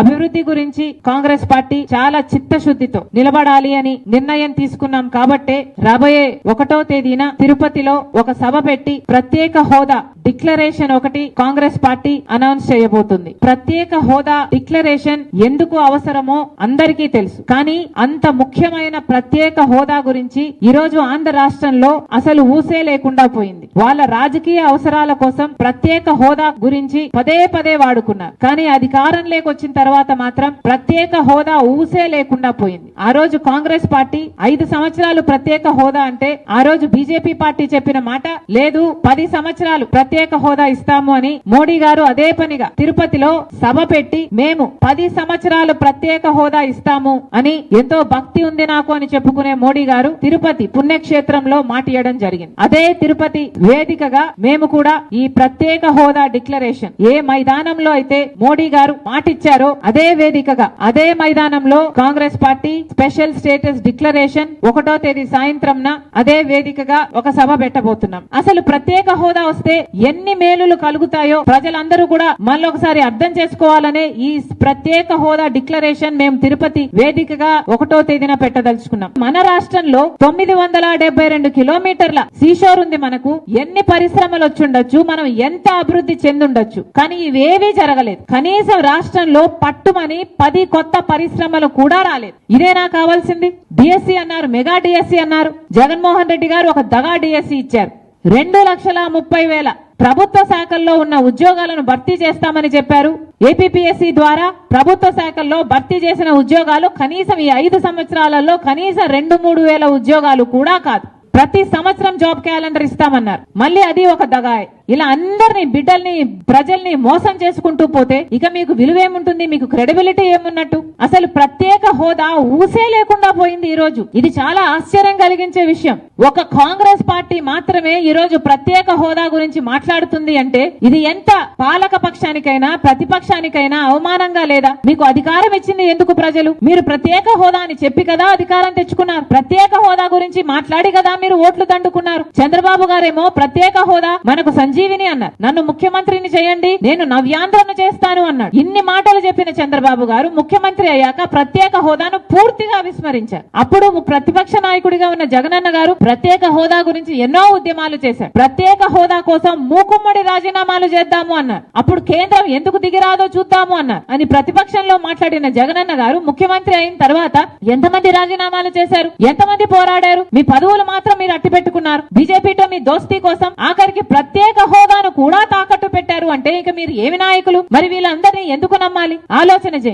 అభివృద్ధి గురించి కాంగ్రెస్ పార్టీ చాలా చిత్తశుద్ధితో నిలబడాలి అని నిర్ణయం తీసుకున్నాం కాబట్టే రాబోయే 1వ తేదీన తిరుపతిలో ఒక సభ పెట్టి ప్రత్యేక హోదా డిక్లరేషన్ ఒకటి కాంగ్రెస్ పార్టీ అనౌన్స్ చేయబోతుంది. ప్రత్యేక హోదా డిక్లరేషన్ ఎందుకు అవసరమో అందరికీ తెలుసు. కానీ అంత ముఖ్యమైన ప్రత్యేక హోదా గురించి ఈ రోజు ఆంధ్ర రాష్ట్రంలో అసలు ఊసే లేకుండా పోయింది. వాళ్ళ రాజకీయ అవసరాల కోసం ప్రత్యేక హోదా గురించి పదే పదే వాడుకున్నారు. కానీ అధికారంలోకి వచ్చిన తర్వాత మాత్రం ప్రత్యేక హోదా ఊసే లేకుండా పోయింది. ఆ రోజు కాంగ్రెస్ పార్టీ 5 సంవత్సరాలు ప్రత్యేక హోదా అంటే ఆ రోజు బీజేపీ పార్టీ చెప్పిన మాట లేదు, 10 సంవత్సరాలు ప్రత్యేక హోదా ఇస్తాము అని మోడీ గారు అదే పనిగా తిరుపతిలో సభ పెట్టి మేము 10 సంవత్సరాలు ప్రత్యేక హోదా ఇస్తాము అని ఎంతో భక్తి ఉంది నాకు అని చెప్పుకునే మోడీ గారు తిరుపతి పుణ్యక్షేత్రంలో మాటియడం జరిగింది. అదే తిరుపతి వేదికగా మేము కూడా ఈ ప్రత్యేక హోదా డిక్లరేషన్ ఏ మైదానంలో అయితే మోడీ గారు మాటిచ్చారో అదే వేదికగా అదే మైదానంలో Congress party special status declaration 1వ తేదీ సాయంత్రంన అదే వేదికగా ఒక సభ పెట్టబోతున్నాం. అసలు ప్రత్యేక హోదా వస్తే ఎన్ని మేలులు కలుగుతాయో ప్రజలందరూ కూడా మళ్ళొకసారి అర్థం చేసుకోవాలనే ఈ ప్రత్యేక హోదా డిక్లరేషన్ మేము తిరుపతి వేదికగా 1వ తేదీన పెట్టదలుచుకున్నాం. మన రాష్ట్రంలో 972 కిలోమీటర్ల సీషోర్ ఉంది. మనకు ఎన్ని పరిశ్రమలు వచ్చుండొచ్చు, మనం ఎంత అభివృద్ధి చెందుండొచ్చు, కానీ ఇవేవీ జరగలేదు. కనీసం రాష్ట్రంలో పట్టుమని 10 కొత్త పరిశ్రమలు కూడా రాలేదు. ఇదేనా కావాల్సింది? డిఎస్సి అన్నారు, మెగా డిఎస్సి అన్నారు. జగన్మోహన్ రెడ్డి గారు ఒక దగా డిఎస్సి ఇచ్చారు. 2,30,000 ప్రభుత్వ శాఖల్లో ఉన్న ఉద్యోగాలను భర్తీ చేస్తామని చెప్పారు. ఏపీపీఎస్సీ ద్వారా ప్రభుత్వ శాఖల్లో భర్తీ చేసిన ఉద్యోగాలు కనీసం ఈ 5 సంవత్సరాలలో కనీసం 2-3 వేల ఉద్యోగాలు కూడా కాదు. ప్రతి సంవత్సరం జాబ్ క్యాలెండర్ ఇస్తామన్నారు. మళ్ళీ అది ఒక దగాయ్. ఇలా అందరినీ బిడ్డల్ని ప్రజల్ని మోసం చేసుకుంటూ పోతే ఇక మీకు విలువేముంటుంది? మీకు క్రెడిబిలిటీ ఏమున్నట్టు? అసలు ప్రత్యేక హోదా ఊసే లేకుండా పోయింది. ఈ రోజు ఇది చాలా ఆశ్చర్యం కలిగించే విషయం. ఒక కాంగ్రెస్ పార్టీ మాత్రమే ఈ రోజు ప్రత్యేక హోదా గురించి మాట్లాడుతుంది అంటే ఇది ఎంత పాలక పక్షానికైనా ప్రతిపక్షానికైనా అవమానంగా లేదా? మీకు అధికారం ఇచ్చింది ఎందుకు ప్రజలు? మీరు ప్రత్యేక హోదా అని చెప్పి కదా అధికారం తెచ్చుకున్నారు. ప్రత్యేక హోదా గురించి మాట్లాడి కదా మీరు ఓట్లు దండుకున్నారు. చంద్రబాబు గారేమో ప్రత్యేక హోదా మనకు సంజీవిని అన్నారు. నన్ను ముఖ్యమంత్రిని చేయండి, నేను నవ్యాంధ్రను చేస్తాను అన్నాడు. ఇన్ని మాటలు చెప్పిన చంద్రబాబు గారు ముఖ్యమంత్రి అయ్యాక ప్రత్యేక హోదాను పూర్తిగా విస్మరించారు. అప్పుడు ప్రతిపక్ష నాయకుడిగా ఉన్న జగనన్న గారు ప్రత్యేక హోదా గురించి ఎన్నో ఉద్యమాలు చేశారు. ప్రత్యేక హోదా కోసం మూకుమ్మడి రాజీనామాలు చేద్దాము అన్నారు. అప్పుడు కేంద్రం ఎందుకు దిగిరాదో చూద్దాము అన్నారు అని ప్రతిపక్షంలో మాట్లాడిన జగనన్న గారు ముఖ్యమంత్రి అయిన తర్వాత ఎంతమంది రాజీనామాలు చేశారు? ఎంతమంది పోరాడారు? మీ పదవులు మాత్రం మీరు అట్టి పెట్టుకున్నారు. బీజేపీతో మీ దోస్తీ కోసం ఆఖరికి ప్రత్యేక హోదాను కూడా తాకట్టు పెట్టారు అంటే ఇక మీరు ఏమి నాయకులు? మరి వీళ్ళందరినీ ఎందుకు నమ్మాలి? ఆలోచన చేయండి.